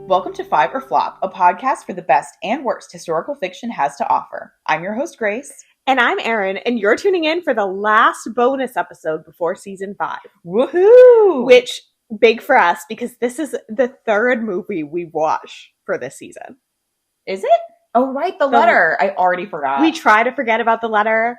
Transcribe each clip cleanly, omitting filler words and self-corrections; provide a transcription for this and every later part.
Welcome to Five or Flop, a podcast for the best and worst historical fiction has to offer. I'm your host, Grace. And I'm Erin, and you're tuning in for the last bonus episode before season 5. Woohoo! Which, big for us, because this is the third movie we watch for this season. Is it? Oh, right, the letter. I already forgot. We try to forget about the letter.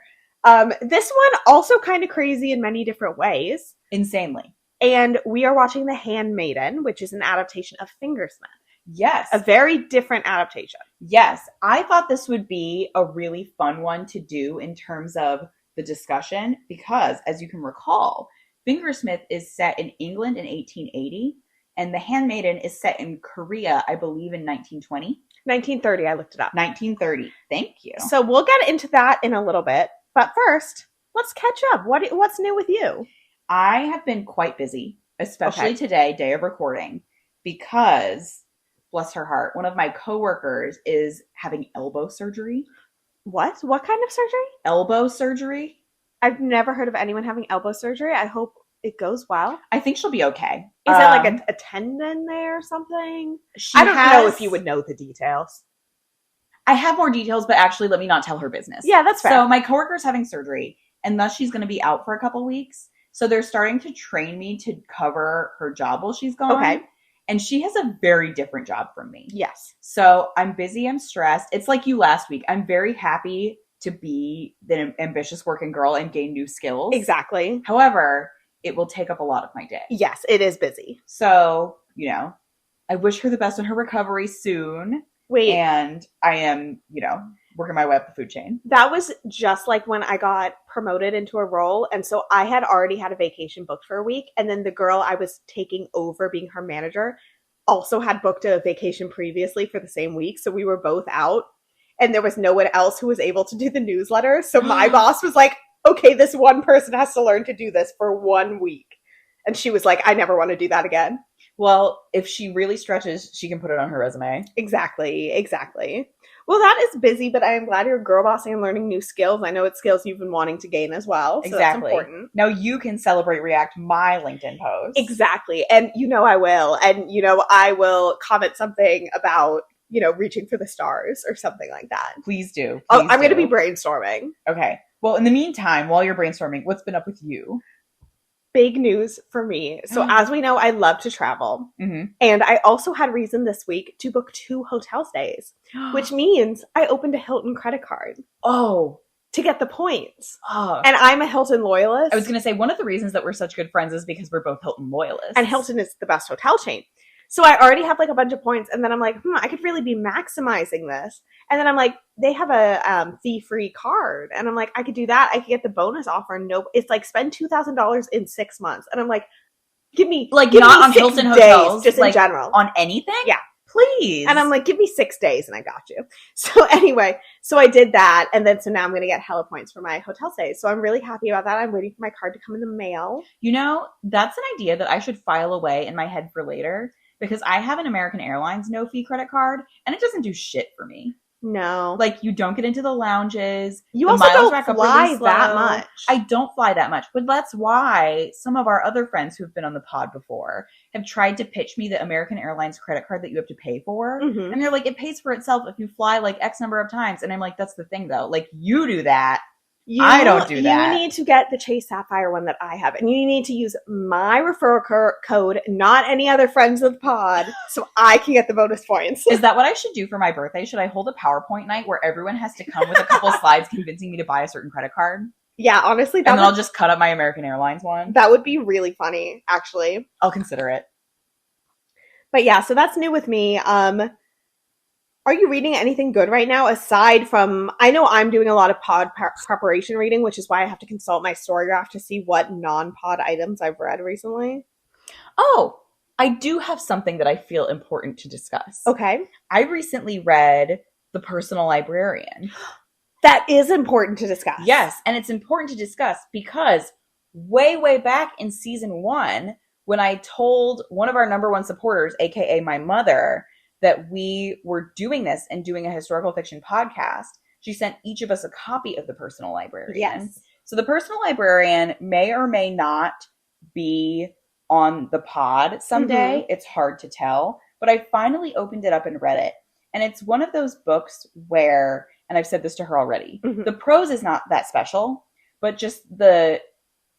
This one also kind of crazy in many different ways. Insanely. And we are watching The Handmaiden, which is an adaptation of Fingersmith. Yes. A very different adaptation. Yes. I thought this would be a really fun one to do in terms of the discussion because, as you can recall, Fingersmith is set in England in 1880, and The Handmaiden is set in Korea, I believe, in 1920. 1930, I looked it up. 1930. Thank you. So we'll get into that in a little bit. But first, let's catch up. What's new with you? I have been quite busy, especially today, day of recording, because, bless her heart, one of my coworkers is having elbow surgery. What? What kind of surgery? Elbow surgery. I've never heard of anyone having elbow surgery. I hope it goes well. I think she'll be okay. Is there like a tendon there or something? I don't know if you would know the details. I have more details, but actually let me not tell her business. Yeah, that's fair. So my coworker's having surgery, and thus she's going to be out for a couple weeks. So they're starting to train me to cover her job while she's gone. Okay. And she has a very different job from me. Yes. So I'm busy, I'm stressed. It's like you last week. I'm very happy to be the ambitious working girl and gain new skills. Exactly. However, it will take up a lot of my day. Yes, it is busy. So, I wish her the best on her recovery soon. Wait. And I am, working my way up the food chain. That was just like when I got promoted into a role. And so I had already had a vacation booked for a week. And then the girl I was taking over being her manager also had booked a vacation previously for the same week. So we were both out and there was no one else who was able to do the newsletter. So my boss was like, okay, this one person has to learn to do this for 1 week. And she was like, I never want to do that again. Well, if she really stretches, she can put it on her resume. Exactly. Well, that is busy, but I am glad you're girl bossing and learning new skills. I know it's skills you've been wanting to gain as well. So exactly. That's important. Now you can celebrate, react my LinkedIn post. Exactly. And I will. And I will comment something about, reaching for the stars or something like that. Please do. I'm going to be brainstorming. Okay. Well, in the meantime, while you're brainstorming, what's been up with you? Big news for me. So as we know, I love to travel. Mm-hmm. And I also had reason this week to book 2 hotel stays, which means I opened a Hilton credit card. Oh. To get the points. Oh. And I'm a Hilton loyalist. I was going to say, one of the reasons that we're such good friends is because we're both Hilton loyalists. And Hilton is the best hotel chain. So I already have like a bunch of points. And then I'm like, I could really be maximizing this. And then I'm like, they have a fee-free card. And I'm like, I could do that. I could get the bonus offer. No, it's like spend $2,000 in 6 months. And I'm like, give me not me on 6 Hilton days, hotels, just like, in general. On anything? Yeah. Please. And I'm like, give me 6 days and I got you. So anyway, so I did that. And then, so now I'm going to get hella points for my hotel stays. So I'm really happy about that. I'm waiting for my card to come in the mail. That's an idea that I should file away in my head for later because I have an American Airlines no fee credit card and it doesn't do shit for me. No. Like, you don't get into the lounges. You also don't fly that much. I don't fly that much. But that's why some of our other friends who've been on the pod before have tried to pitch me the American Airlines credit card that you have to pay for. Mm-hmm. And they're like, it pays for itself if you fly like X number of times. And I'm like, that's the thing though. Like, you do that. I don't do that. You need to get the Chase Sapphire one that I have. And you need to use my referral code, not any other friends of the pod, so I can get the bonus points. Is that what I should do for my birthday? Should I hold a PowerPoint night where everyone has to come with a couple slides convincing me to buy a certain credit card? Yeah, honestly. And then I'll just cut up my American Airlines one. That would be really funny, actually. I'll consider it. But yeah, so that's new with me. Are you reading anything good right now aside from, I know I'm doing a lot of pod preparation reading, which is why I have to consult my Storygraph to see what non-pod items I've read recently. Oh, I do have something that I feel important to discuss. Okay. I recently read The Personal Librarian. That is important to discuss. Yes, and it's important to discuss because way back in season 1, when I told one of our number one supporters, aka my mother, that we were doing this and doing a historical fiction podcast, she sent each of us a copy of The Personal Librarian. Yes. So The Personal Librarian may or may not be on the pod someday. Mm-hmm. It's hard to tell. but I finally opened it up and read it. And it's one of those books where, and I've said this to her already, the prose is not that special, but just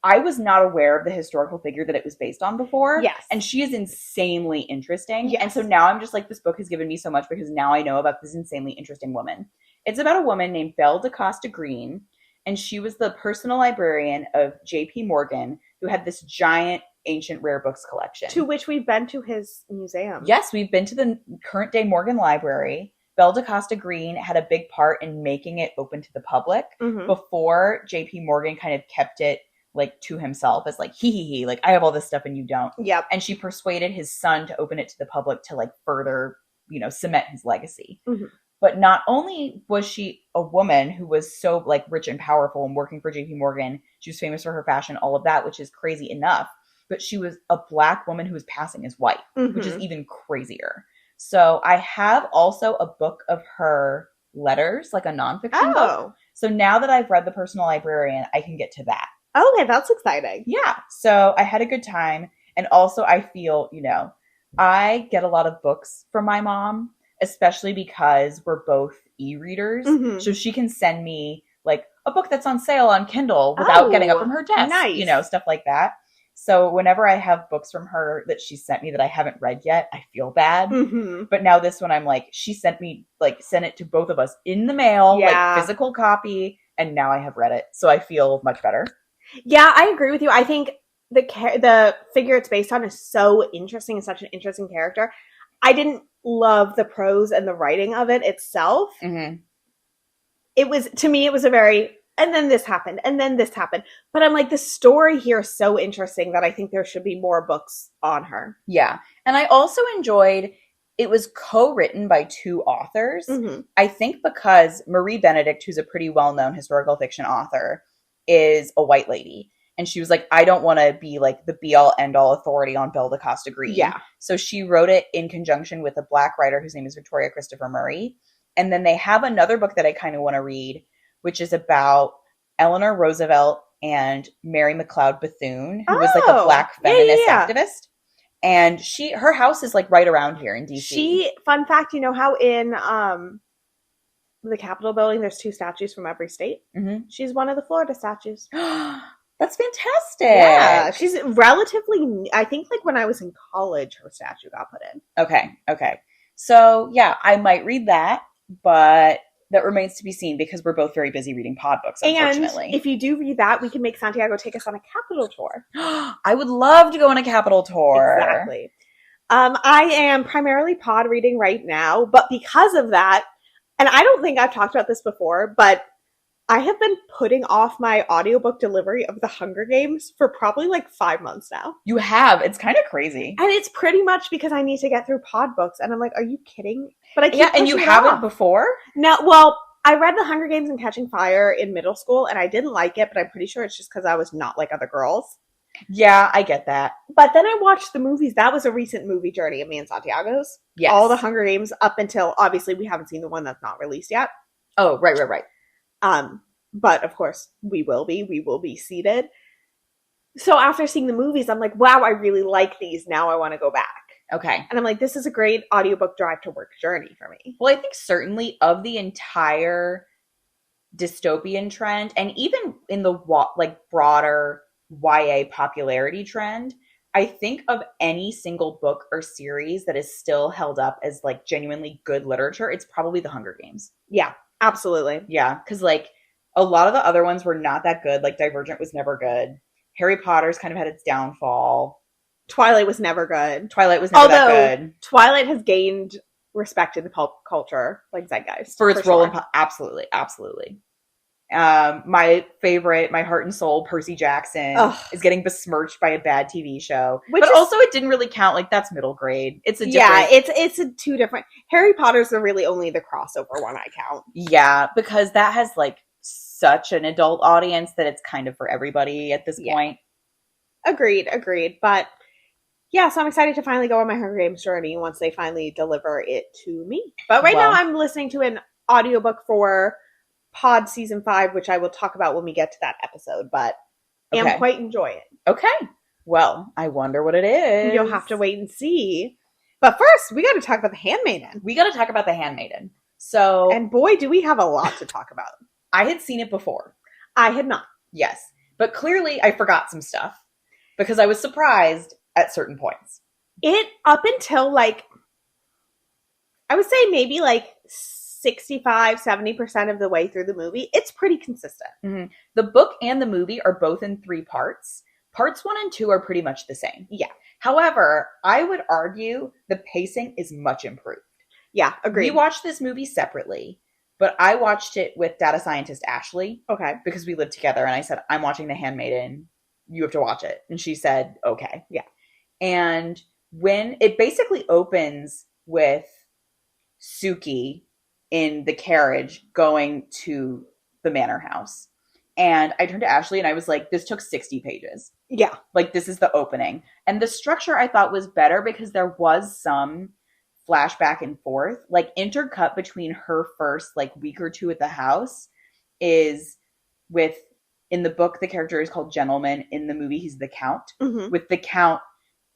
I was not aware of the historical figure that it was based on before. Yes. And she is insanely interesting. Yes. And so now I'm just like, this book has given me so much because now I know about this insanely interesting woman. It's about a woman named Belle DaCosta Green, and she was the personal librarian of J.P. Morgan, who had this giant ancient rare books collection. To which we've been to his museum. Yes, we've been to the current day Morgan Library. Belle DaCosta Green had a big part in making it open to the public before J.P. Morgan kind of kept it like to himself as like, he, like, I have all this stuff and you don't. Yep. And she persuaded his son to open it to the public to like further, cement his legacy. But not only was she a woman who was so like rich and powerful and working for JP Morgan, she was famous for her fashion, all of that, which is crazy enough. But she was a Black woman who was passing as white, which is even crazier. So I have also a book of her letters, like a nonfiction book. So now that I've read The Personal Librarian, I can get to that. Okay, that's exciting. Yeah. So I had a good time. And also I feel, I get a lot of books from my mom, especially because we're both e-readers. So she can send me like a book that's on sale on Kindle without getting up from her desk, nice. Stuff like that. So whenever I have books from her that she sent me that I haven't read yet, I feel bad. But now this one, I'm like, she sent it to both of us in the mail, like physical copy. And now I have read it. So I feel much better. Yeah, I agree with you. I think the figure it's based on is so interesting and such an interesting character. I didn't love the prose and the writing of it itself. It was, to me, it was a very, and then this happened, and then this happened. But I'm like, the story here is so interesting that I think there should be more books on her. Yeah. And I also enjoyed, it was co-written by two authors. I think because Marie Benedict, who's a pretty well-known historical fiction author, is a white lady. And she was like, I don't want to be like the be-all, end-all authority on Belle DaCosta Green. Yeah. So she wrote it in conjunction with a Black writer whose name is Victoria Christopher Murray. And then they have another book that I kind of want to read, which is about Eleanor Roosevelt and Mary McLeod Bethune, who was like a Black feminist activist. And her house is like right around here in DC. Fun fact, you know how in the Capitol building there's two statues from every state? She's one of the Florida statues. That's fantastic. Yeah, she's relatively, I think like when I was in college, her statue got put in. Okay. So yeah, I might read that, but that remains to be seen because we're both very busy reading pod books, unfortunately. And if you do read that, we can make Santiago take us on a Capitol tour. I would love to go on a Capitol tour. Exactly. I am primarily pod reading right now, but because of that, and I don't think I've talked about this before, but I have been putting off my audiobook delivery of The Hunger Games for probably like 5 months now. You have. It's kind of crazy. And it's pretty much because I need to get through pod books. And I'm like, are you kidding? But I keep pushing and you it haven't off. before? No, well, I read The Hunger Games and Catching Fire in middle school, and I didn't like it, but I'm pretty sure it's just because I was not like other girls. Yeah, I get that. But then I watched the movies. That was a recent movie journey of me and Santiago's. Yes. All The Hunger Games up until, obviously, we haven't seen the one that's not released yet. Oh, right. But of course, we will be seated. So after seeing the movies, I'm like, wow, I really like these. Now I want to go back. Okay. And I'm like, this is a great audiobook drive to work journey for me. Well, I think certainly of the entire dystopian trend, and even in the like broader YA popularity trend, I think of any single book or series that is still held up as like genuinely good literature, it's probably The Hunger Games. Yeah, absolutely. Yeah, because like a lot of the other ones were not that good. Like Divergent was never good. Harry Potter's kind of had its downfall. Twilight was never good. That good. Twilight has gained respect in the pulp culture, like zeitgeist. For its role in absolutely. My favorite, my heart and soul, Percy Jackson, is getting besmirched by a bad TV show. Also it didn't really count. Like that's middle grade. It's a different... Yeah, it's a two different... Harry Potter's really only the crossover one I count. Yeah, because that has like such an adult audience that it's kind of for everybody at this point. Agreed. But yeah, so I'm excited to finally go on my Hunger Games journey once they finally deliver it to me. But right now I'm listening to an audiobook for Pod Season 5, which I will talk about when we get to that episode, but I'm quite enjoying it. Okay. Well, I wonder what it is. You'll have to wait and see. But first, we got to talk about The Handmaiden. We got to talk about The Handmaiden. So, and boy, do we have a lot to talk about. I had seen it before. I had not. Yes. But clearly I forgot some stuff because I was surprised at certain points. It, up until like, I would say maybe like 65, 70% of the way through the movie, it's pretty consistent. Mm-hmm. The book and the movie are both in 3 parts. Parts 1 and 2 are pretty much the same. Yeah. However, I would argue the pacing is much improved. Yeah, agreed. We watched this movie separately, but I watched it with data scientist Ashley. Okay. Because we lived together, and I said, I'm watching The Handmaiden. You have to watch it. And she said, okay. Yeah. And when it basically opens with Suki in the carriage going to the manor house. And I turned to Ashley and I was like, this took 60 pages. Yeah. Like, this is the opening. And the structure I thought was better because there was some flashback and forth. Like, intercut between her first, like, week or two at the house is with, in the book, the character is called Gentleman. In the movie, he's the Count. Mm-hmm. With the Count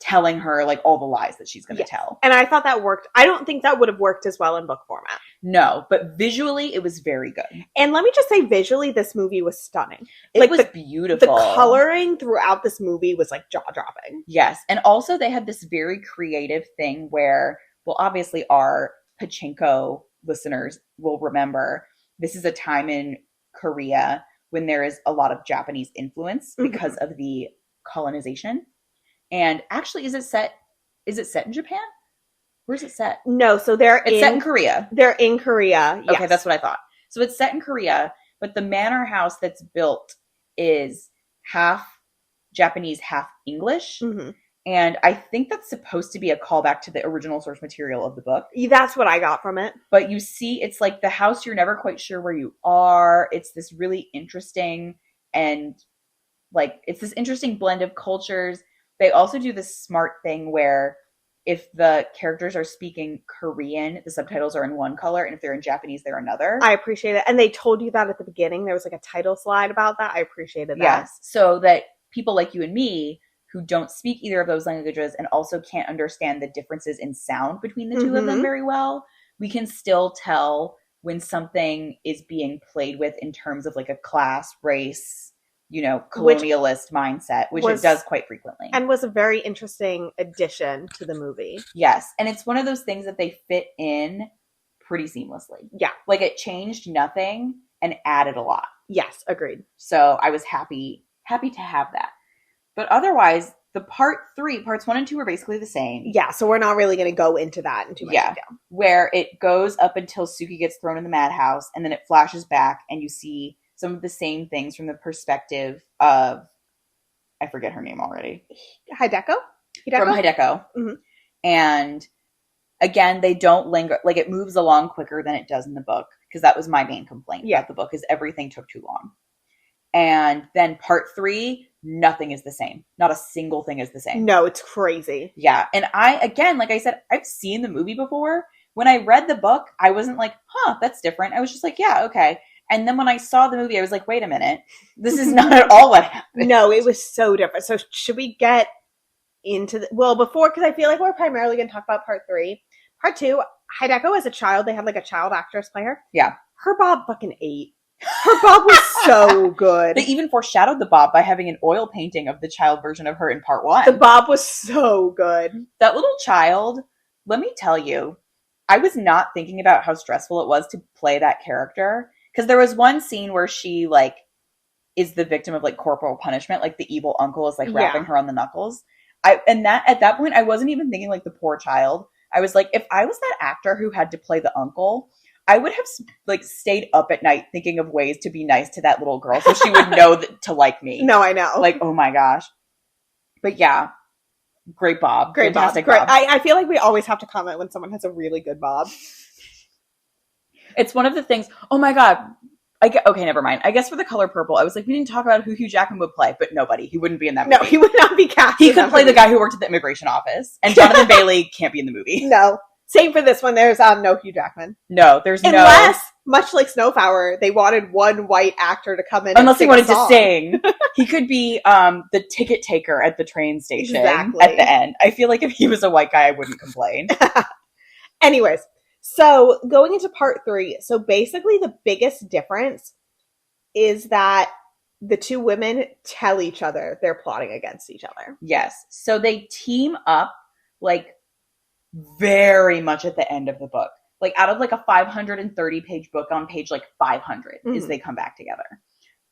telling her, like, all the lies that she's going to tell. And I thought that worked. I don't think that would have worked as well in book format. No, but visually, it was very good. And let me just say, visually, this movie was stunning. It was beautiful. The coloring throughout this movie was, like, jaw-dropping. Yes. And also, they had this very creative thing where, well, obviously, our Pachinko listeners will remember this is a time in Korea when there is a lot of Japanese influence because of the colonization. And actually, is it set in Japan? Where's it set? No, so it's set in Korea. They're in Korea. Yes. Okay, that's what I thought. So it's set in Korea, but the manor house that's built is half Japanese, half English. Mm-hmm. And I think that's supposed to be a callback to the original source material of the book. That's what I got from it. But you see, it's like the house, you're never quite sure where you are. It's this really interesting and like, it's this interesting blend of cultures. They also do this smart thing where if the characters are speaking Korean, the subtitles are in one color, and if they're in Japanese, they're another. I appreciate it. And they told you that at the beginning. There was like a title slide about that. I appreciated that. Yes. So that people like you and me who don't speak either of those languages and also can't understand the differences in sound between the two of them very well, we can still tell when something is being played with in terms of like a class, race, you know, colonialist mindset, which it does quite frequently. And was a very interesting addition to the movie. Yes. And it's one of those things that they fit in pretty seamlessly. Yeah. Like it changed nothing and added a lot. Yes, agreed. So I was happy to have that. But otherwise, the parts 1 and 2 are basically the same. Yeah, so we're not really going to go into that in too much detail. Where it goes up until Suki gets thrown in the madhouse, and then it flashes back, and you see some of the same things from the perspective of, I forget her name already. Hideko? From Hideko. Mm-hmm. And again, they don't linger. Like, it moves along quicker than it does in the book, because that was my main complaint about the book, is everything took too long. And then part 3, nothing is the same. Not a single thing is the same. No, it's crazy. Yeah. And again, like I said, I've seen the movie before. When I read the book, I wasn't like, that's different. I was just like, yeah, okay. And then when I saw the movie, I was like, wait a minute. This is not at all what happened. No, it was so different. So should we get into before, because I feel like we're primarily going to talk about part 3. Part 2, Hideko as a child, they had like a child actress play her. Yeah. Her bob fucking ate. Her bob was so good. They even foreshadowed the bob by having an oil painting of the child version of her in part 1. The bob was so good. That little child, let me tell you, I was not thinking about how stressful it was to play that character. Because there was one scene where she, like, is the victim of, like, corporal punishment. Like, the evil uncle is, like, rapping her on the knuckles. At that point, I wasn't even thinking, like, the poor child. I was like, if I was that actor who had to play the uncle, I would have, like, stayed up at night thinking of ways to be nice to that little girl so she would know to like me. No, I know. Like, oh my gosh. But yeah, great bob. Great Fantastic bob. bob. I feel like we always have to comment when someone has a really good bob. It's one of the things, oh my God. Okay, never mind. I guess for the color purple, I was like, we didn't talk about who Hugh Jackman would play, but nobody. He wouldn't be in that movie. No, he would not be cast. He could play the guy who worked at the immigration office. And Jonathan Bailey can't be in the movie. No. Same for this one. There's no Hugh Jackman. No, there's Unless, much like Snowflower, they wanted one white actor to come in unless and he wanted to sing. He could be the ticket taker at the train station at the end. I feel like if he was a white guy, I wouldn't complain. Anyways, so going into part 3, so basically the biggest difference is that the two women tell each other they're plotting against each other. Yes. So they team up like very much at the end of the book. Like out of like a 530 page book, on page like 500 is they come back together.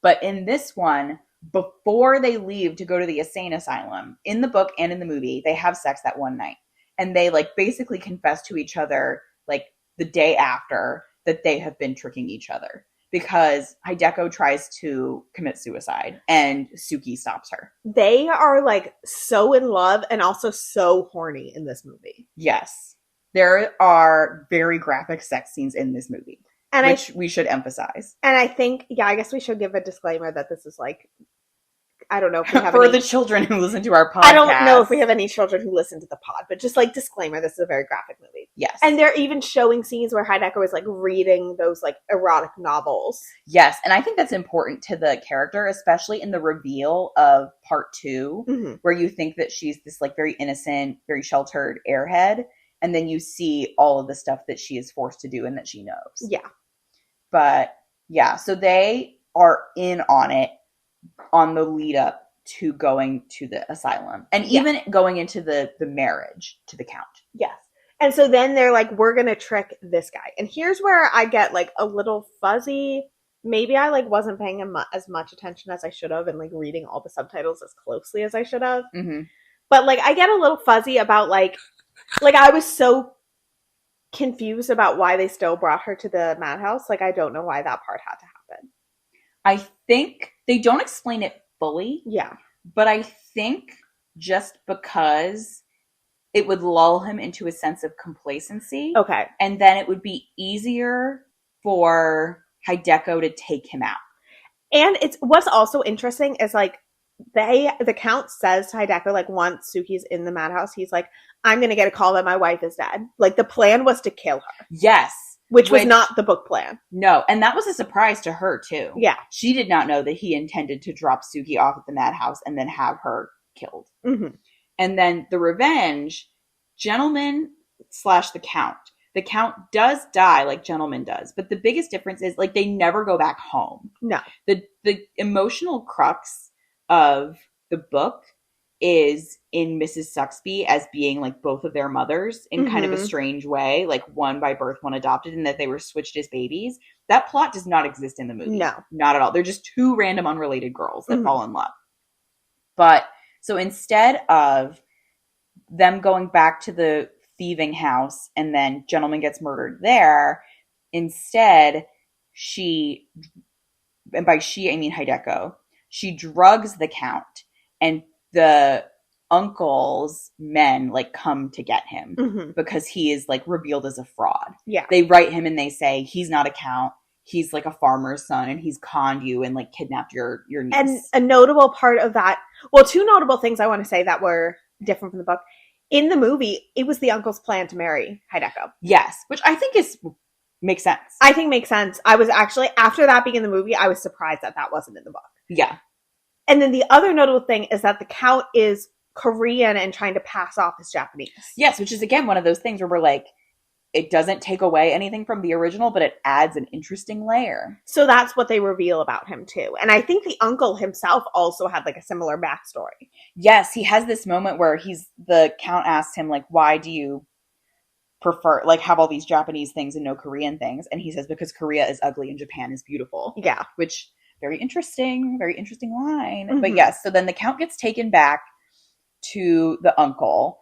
But in this one, before they leave to go to the insane asylum, in the book and in the movie, they have sex that one night. And they like basically confess to each other like the day after that they have been tricking each other. Because Hideko tries to commit suicide and Suki stops her. They are like so in love and also so horny in this movie. Yes. There are very graphic sex scenes in this movie, and which we should emphasize. And I think, I guess we should give a disclaimer that this is like, I don't know if we have for the children who listen to our podcast. I don't know if we have any children who listen to the pod, but just like disclaimer, this is a very graphic movie. Yes. And they're even showing scenes where Hideko is like reading those like erotic novels. Yes. And I think that's important to the character, especially in the reveal of part 2, where you think that she's this like very innocent, very sheltered airhead. And then you see all of the stuff that she is forced to do and that she knows. Yeah. But yeah, so they are in on it on the lead up to going to the asylum and even going into the marriage to the Count. Yes. And so then they're like, we're going to trick this guy. And here's where I get like a little fuzzy. Maybe I like wasn't paying as much attention as I should have and like reading all the subtitles as closely as I should have. But like I get a little fuzzy about like I was so confused about why they still brought her to the madhouse. Like I don't know why that part had to happen. I think they don't explain it fully. Yeah. But I think just because it would lull him into a sense of complacency. Okay. And then it would be easier for Hideko to take him out. And what's also interesting is like the Count says to Hideko, like once Suki's in the madhouse, he's like, I'm going to get a call that my wife is dead. Like the plan was to kill her. Yes. Which was not the book plan. No. And that was a surprise to her too. Yeah. She did not know that he intended to drop Suki off at the madhouse and then have her killed. And then the revenge, Gentleman / the Count. The Count does die like Gentleman does. But the biggest difference is like they never go back home. No. The emotional crux of the book is in Mrs. Suxby as being like both of their mothers in kind of a strange way, like one by birth, one adopted, and that they were switched as babies. That plot does not exist in the movie. No. Not at all. They're just two random unrelated girls that fall in love. But so instead of them going back to the thieving house and then Gentleman gets murdered there, instead she, and by she I mean Hideko, she drugs the Count and the uncle's men like come to get him because he is like revealed as a fraud. Yeah. They write him and they say he's not a Count. He's like a farmer's son and he's conned you and like kidnapped your niece. And a notable part of that, well, two notable things I want to say that were different from the book. In the movie, it was the uncle's plan to marry Hideko. Yes, which I think makes sense. I think makes sense. I was actually, after that being in the movie, I was surprised that wasn't in the book. Yeah. And then the other notable thing is that the Count is Korean and trying to pass off as Japanese. Yes, which is, again, one of those things where we're like, it doesn't take away anything from the original, but it adds an interesting layer. So that's what they reveal about him, too. And I think the uncle himself also had, like, a similar backstory. Yes, he has this moment where the Count asks him, like, why do you prefer, like, have all these Japanese things and no Korean things? And he says, because Korea is ugly and Japan is beautiful. Yeah. Which... very interesting line. But yes, so then the Count gets taken back to the uncle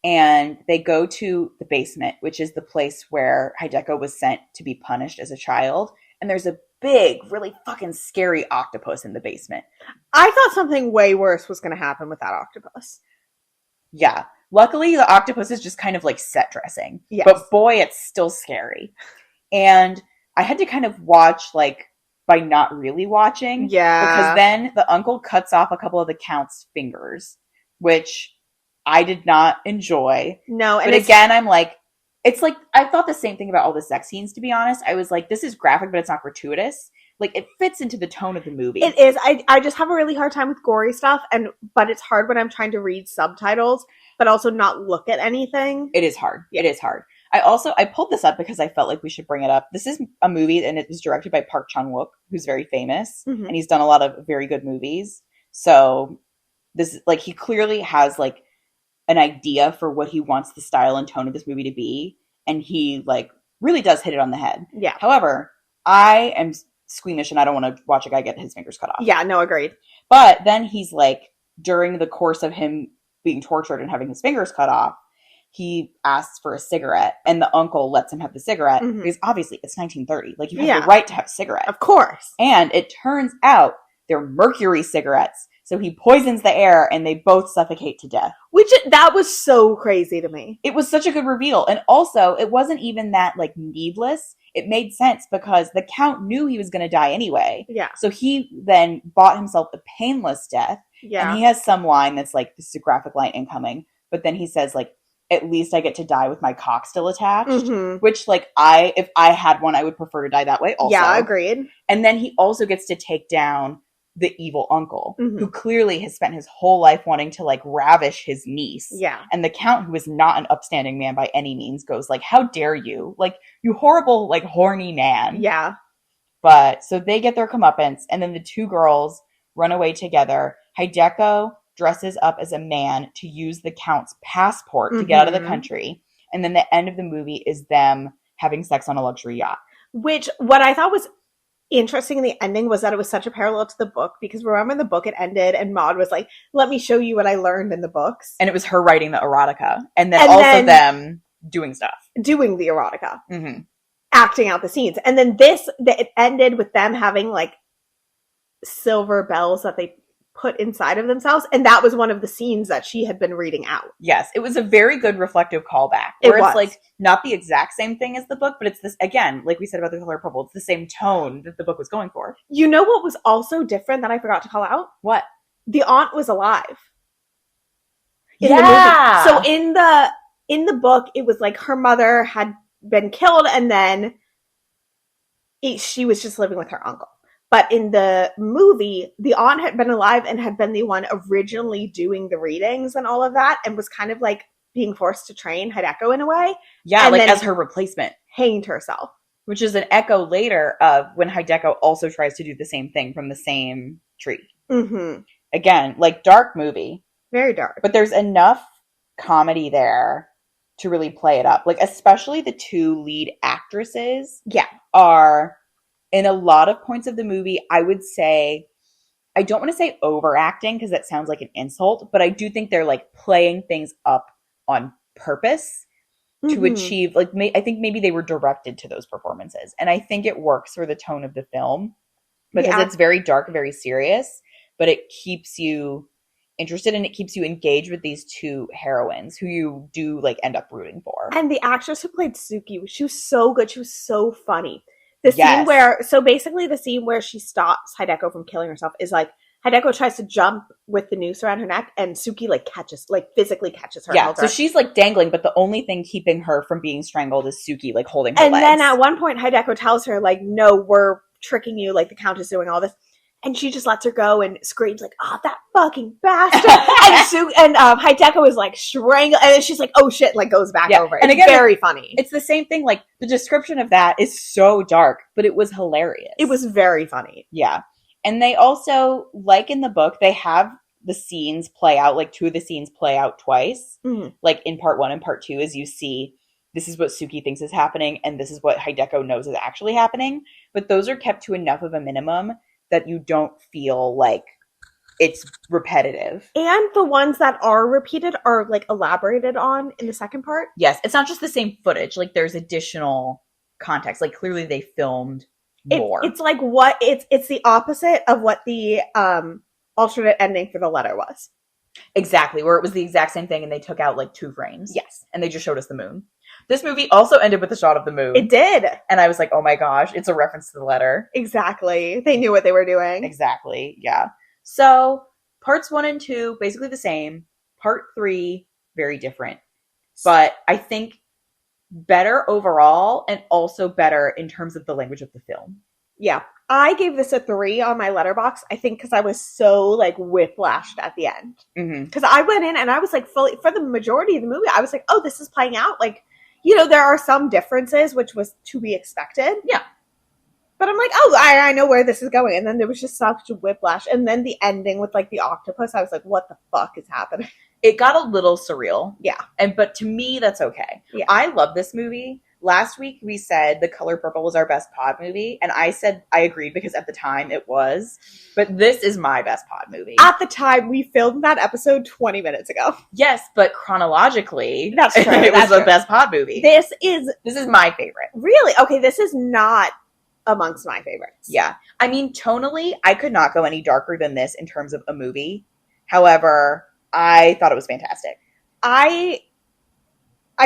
and they go to the basement, which is the place where Hideko was sent to be punished as a child. And there's a big, really fucking scary octopus in the basement. I thought something way worse was going to happen with that octopus. Yeah. Luckily, the octopus is just kind of like set dressing. Yes. But boy, it's still scary. And I had to kind of watch like by not really watching. Yeah. Because then the uncle cuts off a couple of the Count's fingers, which I did not enjoy. No. And but again, I'm like, It's like, I thought the same thing about all the sex scenes, to be honest. I was like, this is graphic, but it's not gratuitous. Like, it fits into the tone of the movie. It is. I just have a really hard time with gory stuff, but it's hard when I'm trying to read subtitles, but also not look at anything. It is hard. Yeah. It is hard. I pulled this up because I felt like we should bring it up. This is a movie, and it was directed by Park Chan-wook, who's very famous, and he's done a lot of very good movies. So this is like, he clearly has like an idea for what he wants the style and tone of this movie to be, and he like really does hit it on the head. Yeah. However, I am squeamish and I don't want to watch a guy get his fingers cut off. Yeah, no, agreed. But then he's like, during the course of him being tortured and having his fingers cut off, he asks for a cigarette, and the uncle lets him have the cigarette because obviously it's 1930. Like, you have the right to have a cigarette. Of course. And it turns out they're mercury cigarettes. So he poisons the air and they both suffocate to death. That was so crazy to me. It was such a good reveal. And also, it wasn't even that like needless. It made sense because the Count knew he was going to die anyway. Yeah. So he then bought himself the painless death. Yeah. And he has some line that's like, this is a graphic line incoming. But then he says like, at least I get to die with my cock still attached. Which like, if I had one, I would prefer to die that way also. Yeah, agreed. And then he also gets to take down the evil uncle, who clearly has spent his whole life wanting to like ravish his niece. Yeah. And the Count, who is not an upstanding man by any means, goes like, how dare you? Like, you horrible, like, horny man. Yeah. But so they get their comeuppance, and then the two girls run away together. Hideko dresses up as a man to use the Count's passport to get out of the country. And then the end of the movie is them having sex on a luxury yacht. Which, what I thought was interesting in the ending was that it was such a parallel to the book, because remember in the book it ended and Maud was like, let me show you what I learned in the books. And it was her writing the erotica. And then them doing stuff. Doing the erotica. Acting out the scenes. And then it ended with them having like silver bells that they put inside of themselves, and that was one of the scenes that she had been reading out. Yes, it was a very good reflective callback. Where it's like not the exact same thing as the book, but it's this, again, like we said about The Color Purple, it's the same tone that the book was going for. You know what was also different that I forgot to call out? What? The aunt was alive. In the movie. So in the book, it was like her mother had been killed, and then she was just living with her uncle. But in the movie, the aunt had been alive and had been the one originally doing the readings and all of that, and was kind of like being forced to train Hideko in a way. Yeah, and like as her replacement. Hanged herself. Which is an echo later of when Hideko also tries to do the same thing from the same tree. Again, like, dark movie. Very dark. But there's enough comedy there to really play it up. Like, especially the two lead actresses are... in a lot of points of the movie, I would say, I don't want to say overacting because that sounds like an insult, but I do think they're like playing things up on purpose to achieve, like, I think maybe they were directed to those performances. And I think it works for the tone of the film because it's very dark, very serious, but it keeps you interested and it keeps you engaged with these two heroines who you do like end up rooting for. And the actress who played Suki, she was so good. She was so funny. The scene the scene where she stops Hideko from killing herself is like, Hideko tries to jump with the noose around her neck, and Suki physically catches her. Yeah, so she's like dangling, but the only thing keeping her from being strangled is Suki like holding her legs. And then at one point, Hideko tells her like, no, we're tricking you, like the Count is doing all this. And she just lets her go and screams like, oh, that fucking bastard. and Hideko is like strangled. And then she's like, oh shit, like goes back over. And again, very funny. It's the same thing. Like, the description of that is so dark, but it was hilarious. It was very funny. Yeah. And they also, like in the book, they have the scenes play out, like two of the scenes play out twice. Like in part 1 and part 2, as you see, this is what Suki thinks is happening, and this is what Hideko knows is actually happening. But those are kept to enough of a minimum that you don't feel like it's repetitive. And the ones that are repeated are like elaborated on in the second part. Yes, it's not just the same footage. Like, there's additional context. Like, clearly they filmed more. It's like it's the opposite of what the alternate ending for the letter was. Exactly, where it was the exact same thing and they took out like 2 frames. Yes. And they just showed us the moon. This movie also ended with a shot of the moon. It did. And I was like, oh my gosh, it's a reference to the letter. Exactly. They knew what they were doing. Exactly, yeah. So, parts 1 and 2, basically the same. Part 3, very different. But I think better overall and also better in terms of the language of the film. Yeah. I gave this a 3 on my letterbox, I think because I was so, like, whiplashed at the end. Because I went in and I was, like, fully, for the majority of the movie, I was like, oh, this is playing out. Like, you know, there are some differences, which was to be expected. Yeah. But I'm like, oh, I know where this is going. And then there was just such a whiplash. And then the ending with, like, the octopus, I was like, what the fuck is happening? It got a little surreal. Yeah. But to me, that's okay. Yeah. I love this movie. Last week, we said The Color Purple was our best pod movie, and I said I agreed because at the time it was, but this is my best pod movie. At the time, we filmed that episode 20 minutes ago. Yes, but chronologically, that's true. It was the best pod movie. This is my favorite. Really? Okay, this is not amongst my favorites. Yeah. I mean, tonally, I could not go any darker than this in terms of a movie. However, I thought it was fantastic. I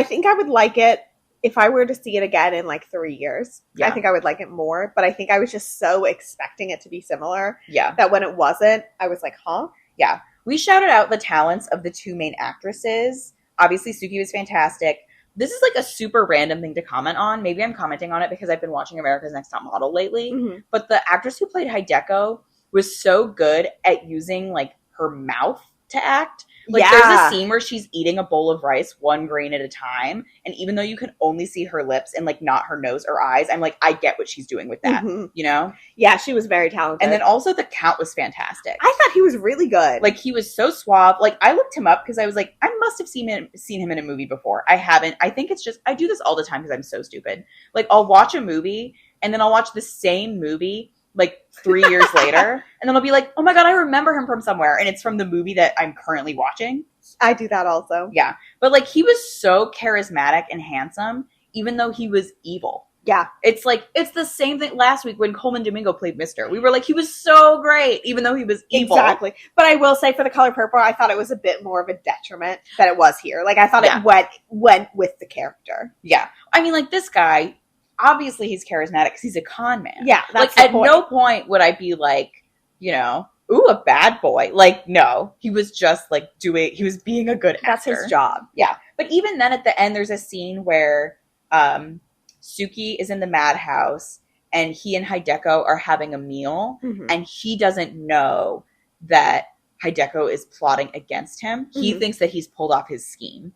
think I would like it if I were to see it again in like 3 years. Yeah. I think I would like it more, but I think I was just so expecting it to be similar. Yeah. That when it wasn't, I was like, huh? Yeah. We shouted out the talents of the two main actresses. Obviously, Suki was fantastic. This is like a super random thing to comment on. Maybe I'm commenting on it because I've been watching America's Next Top Model lately. Mm-hmm. But the actress who played Hideko was so good at using like her mouth to act. Like, there's a scene where she's eating a bowl of rice, one grain at a time, and even though you can only see her lips and, like, not her nose or eyes, I'm like, I get what she's doing with that, you know? Yeah, she was very talented. And then also the Count was fantastic. I thought he was really good. Like, he was so suave. Like, I looked him up because I was like, I must have seen him in a movie before. I haven't. I think it's just, I do this all the time because I'm so stupid. Like, I'll watch a movie, and then I'll watch the same movie like 3 years later, and then I'll be like, oh my god, I remember him from somewhere, and it's from the movie that I'm currently watching. I do that also. Yeah. But like, he was so charismatic and handsome, even though he was evil. Yeah. It's like, it's the same thing last week when Coleman Domingo played Mister. We were like, he was so great, even though he was evil. Exactly. But I will say, for The Color Purple, I thought it was a bit more of a detriment than it was here. Like, I thought it went with the character. Yeah. I mean, like, this guy, obviously he's charismatic because he's a con man. Yeah, that's like, at no point would I be like, you know, ooh, a bad boy. Like, no. He was just, like, he was being a good actor. That's his job. Yeah. But even then, at the end, there's a scene where Suki is in the madhouse, and he and Hideko are having a meal, and he doesn't know that Hideko is plotting against him. He thinks that he's pulled off his scheme.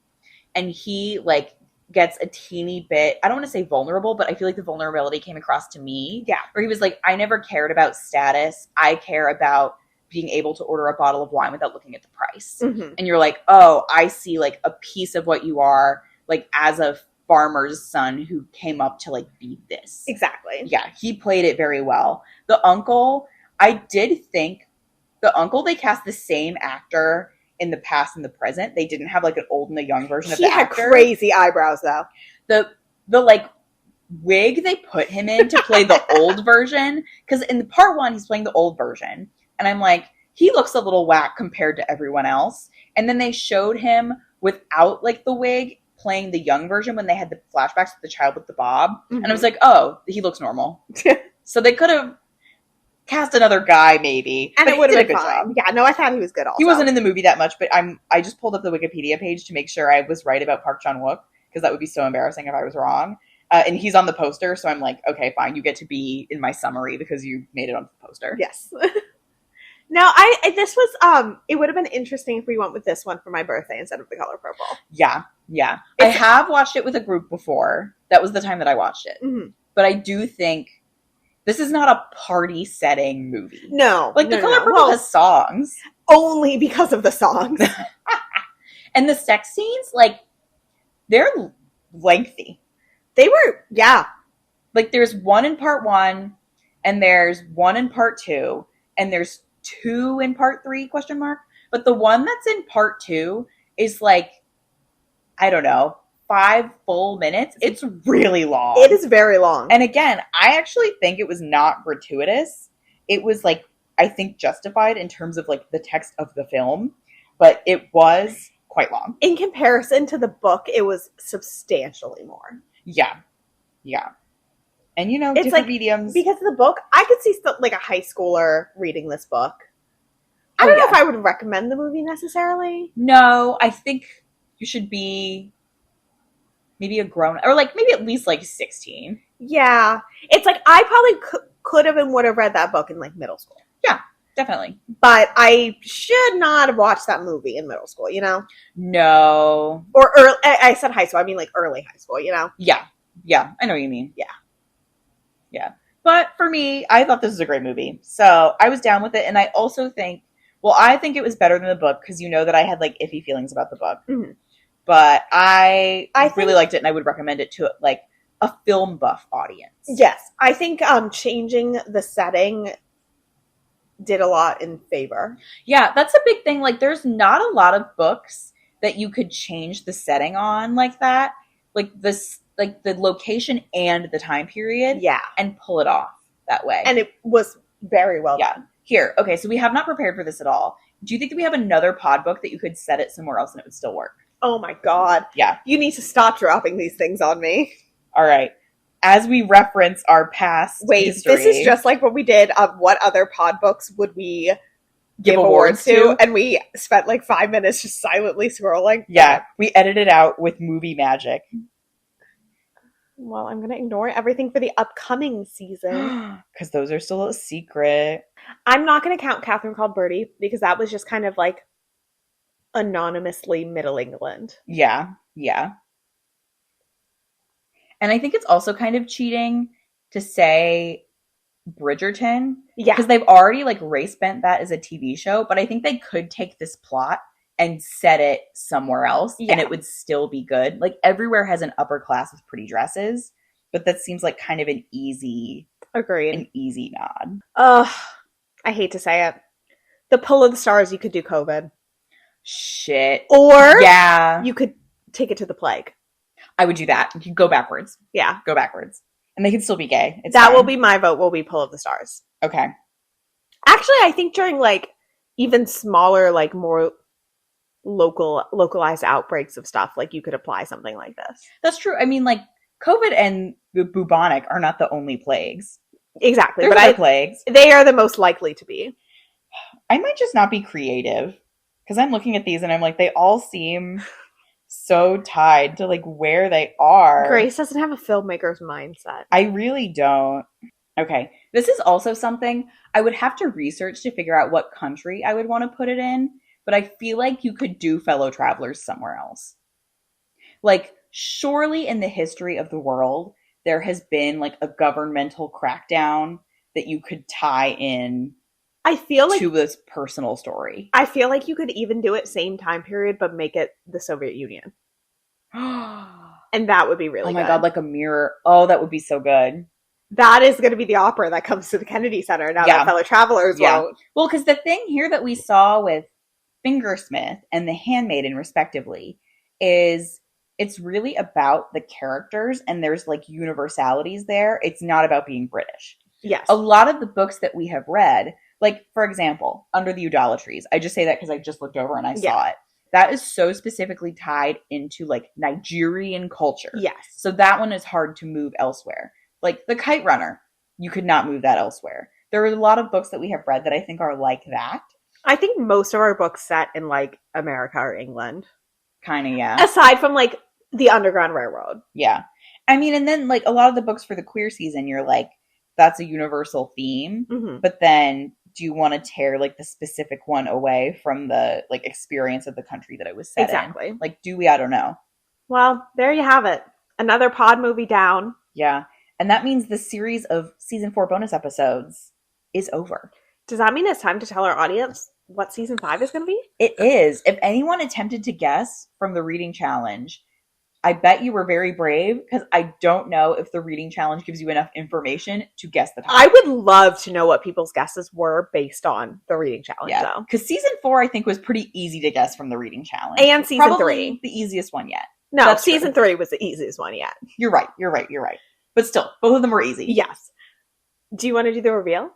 And he, like, gets a teeny bit, I don't want to say vulnerable, but I feel like the vulnerability came across to me. Yeah. Where he was like, I never cared about status. I care about being able to order a bottle of wine without looking at the price. And you're like, oh, I see like a piece of what you are, like as a farmer's son who came up to like be this. Exactly. Yeah. He played it very well. The uncle, I did think they cast the same actor in the past and the present. They didn't have like an old and a young version of the actor. He had crazy eyebrows though. The like wig they put him in to play the old version, because in part one he's playing the old version, and I'm like, he looks a little whack compared to everyone else. And then they showed him without like the wig playing the young version when they had the flashbacks with the child with the bob, and I was like, oh, he looks normal. So they could have cast another guy, maybe. And it would have been fine. Yeah, no, I thought he was good also. He wasn't in the movie that much, but I just pulled up the Wikipedia page to make sure I was right about Park Chan-wook, because that would be so embarrassing if I was wrong. And he's on the poster, so I'm like, okay, fine, you get to be in my summary because you made it on the poster. Yes. Now, this was, it would have been interesting if we went with this one for my birthday instead of The Color Purple. Yeah, yeah. I have watched it with a group before. That was the time that I watched it. But I do think this is not a party setting movie. No. Like, The Color Purple has songs. Only because of the songs. And the sex scenes, like, they're lengthy. They were, yeah. Like, there's one in part one, and there's one in part two, and there's two in part three, ? But the one that's in part two is, like, I don't know, 5 full minutes. It's really long. It is very long. And again, I actually think it was not gratuitous. It was, like, I think justified in terms of, like, the text of the film, but it was quite long. In comparison to the book, it was substantially more. Yeah. Yeah. And, you know, it's different mediums. Because of the book, I could see, like, a high schooler reading this book. I don't know if I would recommend the movie necessarily. No, I think you should be maybe a grown, or like maybe at least like 16. Yeah. It's like I probably could have and would have read that book in like middle school. Yeah, definitely. But I should not have watched that movie in middle school, you know? No. Or early, I said high school, I mean like early high school, you know? Yeah. Yeah, I know what you mean. Yeah. Yeah. But for me, I thought this was a great movie. So I was down with it. And I also think, well, I think it was better than the book because you know that I had like iffy feelings about the book. Mm-hmm. But I really liked it and I would recommend it to like a film buff audience. Yes. I think changing the setting did a lot in favor. Yeah, that's a big thing. Like there's not a lot of books that you could change the setting on like that. Like this, like the location and the time period. Yeah. And pull it off that way. And it was very well done. Here, okay, so we have not prepared for this at all. Do you think that we have another pod book that you could set it somewhere else and it would still work? Oh my God. Yeah. You need to stop dropping these things on me. All right. As we reference our past history, this is just like what we did. What other pod books would we give awards to? And we spent like 5 minutes just silently scrolling. Yeah, we edited out with movie magic. Well, I'm going to ignore everything for the upcoming season. Because those are still a secret. I'm not going to count Catherine Called Birdie because that was just kind of like anonymously Middle England. Yeah, yeah. And I think it's also kind of cheating to say Bridgerton. Yeah. Because they've already like race bent that as a TV show, but I think they could take this plot and set it somewhere else and it would still be good. Like Everywhere has an upper class with pretty dresses, but that seems like kind of an easy nod. I hate to say it. The Pull of the Stars, you could do COVID. Shit. Or yeah, you could take it to the plague. I would do that. You go backwards. Yeah. Go backwards. And they can still be gay. It's that fine. will be my vote, will be Pull of the Stars. Okay. Actually, I think during like even smaller, like more localized outbreaks of stuff, like you could apply something like this. That's true. I mean, like COVID and the bubonic are not the only plagues. Exactly. There's other plagues. They are the most likely to be. I might just not be creative because I'm looking at these and I'm like, they all seem so tied to like where they are. Grace doesn't have a filmmaker's mindset. I really don't. Okay. This is also something I would have to research to figure out what country I would want to put it in. But I feel like you could do Fellow Travelers somewhere else. Like, surely in the history of the world, there has been like a governmental crackdown that you could tie in to this personal story. I feel like you could even do it same time period, but make it the Soviet Union. And that would be really good. Oh my God, like a mirror. Oh, that would be so good. That is going to be the opera that comes to the Kennedy Center now that Fellow Travelers won't. Well, because the thing here that we saw with Fingersmith and the Handmaiden respectively is it's really about the characters and there's like universalities there. It's not about being British. Yes. A lot of the books that we have read, like for example, Under the Idolatries, I just say that because I just looked over and I saw it. That is so specifically tied into like Nigerian culture. Yes. So that one is hard to move elsewhere. Like The Kite Runner, you could not move that elsewhere. There are a lot of books that we have read that I think are like that. I think most of our books set in like America or England. Kind of, yeah. Aside from like the Underground Railroad. Yeah. I mean, and then like a lot of the books for the queer season, you're like, that's a universal theme. Mm-hmm. But then do you want to tear like the specific one away from the like experience of the country that it was set in? Like, do we? I don't know. Well, there you have it. Another pod movie down. Yeah. And that means the series of season 4 bonus episodes is over. Does that mean it's time to tell our audience what season 5 is going to be? It is. If anyone attempted to guess from the reading challenge, I bet you were very brave because I don't know if the reading challenge gives you enough information to guess the topic. I would love to know what people's guesses were based on the reading challenge, though. Because season 4, I think, was pretty easy to guess from the reading challenge. And season Probably 3. the easiest one yet. No, That's season true. 3 was the easiest one yet. You're right. But still, both of them were easy. Yes. Do you want to do the reveal?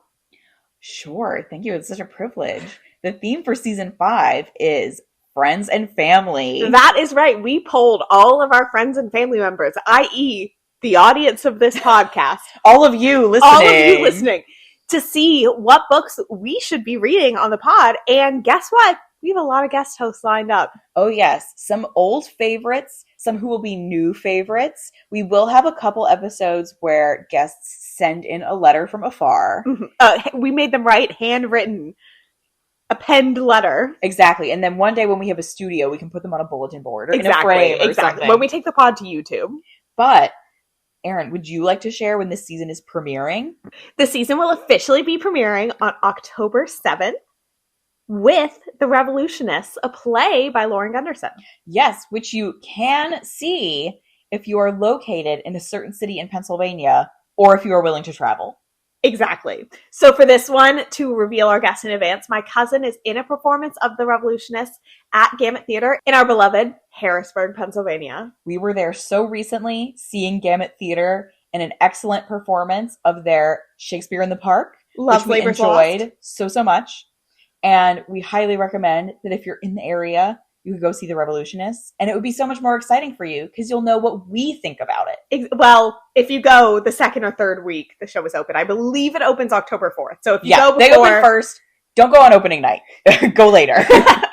Sure. Thank you. It's such a privilege. The theme for season 5 is friends and family. That is right. We polled all of our friends and family members, i.e. the audience of this podcast. All of you listening. To see what books we should be reading on the pod. And guess what? We have a lot of guest hosts lined up. Oh, yes. Some old favorites, some who will be new favorites. We will have a couple episodes where guests send in a letter from afar. We made them write handwritten, a penned letter. Exactly. And then one day when we have a studio, we can put them on a bulletin board or in a frame or something. When we take the pod to YouTube. But, Erin, would you like to share when this season is premiering? The season will officially be premiering on October 7th with The Revolutionists, a play by Lauren Gunderson. Yes, which you can see if you are located in a certain city in Pennsylvania or if you are willing to travel. Exactly. So for this one, to reveal our guest in advance, my cousin is in a performance of The Revolutionists at Gamut Theater in our beloved Harrisburg, Pennsylvania. We were there so recently seeing Gamut Theater and an excellent performance of their Shakespeare in the Park, Love which we enjoyed so much. And we highly recommend that if you're in the area, you could go see The Revolutionists. And it would be so much more exciting for you because you'll know what we think about it. Well, if you go the second or third week, the show is open. I believe it opens October 4th. So if you go before... they open first. Don't go on opening night. Go later.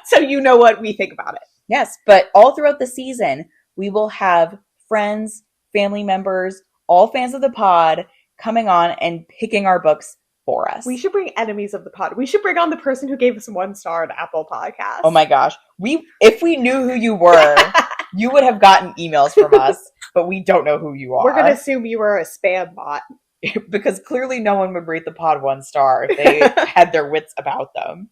So you know what we think about it. Yes, but all throughout the season, we will have friends, family members, all fans of the pod coming on and picking our books for us. We should bring enemies of the pod. We should bring on the person who gave us 1 star on Apple Podcasts. Oh my gosh. If we knew who you were, you would have gotten emails from us, but we don't know who you are. We're going to assume you were a spam bot. Because clearly no one would rate the pod 1 star if they had their wits about them.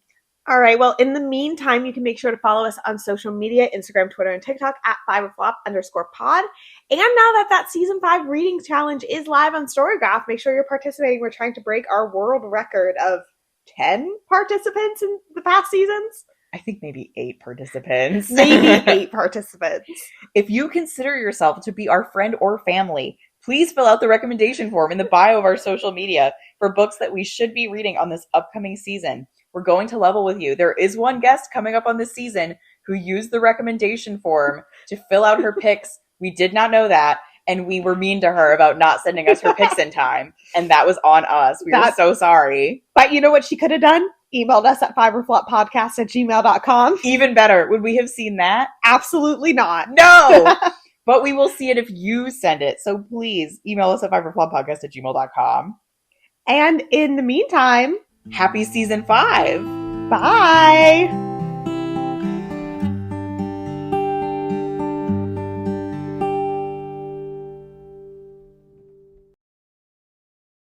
All right. Well, in the meantime, you can make sure to follow us on social media, Instagram, Twitter, and TikTok at 5oflop_pod. And now that season 5 reading challenge is live on Storygraph, make sure you're participating. We're trying to break our world record of 10 participants in the past seasons. I think maybe 8 participants. Maybe 8 participants. If you consider yourself to be our friend or family, please fill out the recommendation form in the bio of our social media for books that we should be reading on this upcoming season. We're going to level with you. There is one guest coming up on this season who used the recommendation form to fill out her picks. We did not know that, and we were mean to her about not sending us her picks in time, and that was on us. We were so sorry. But you know what she could have done? Emailed us at fiverfloppodcast@gmail.com. Even better. Would we have seen that? Absolutely not. No! But we will see it if you send it. So please email us at fiverfloppodcast@gmail.com. And in the meantime, happy season 5. Bye.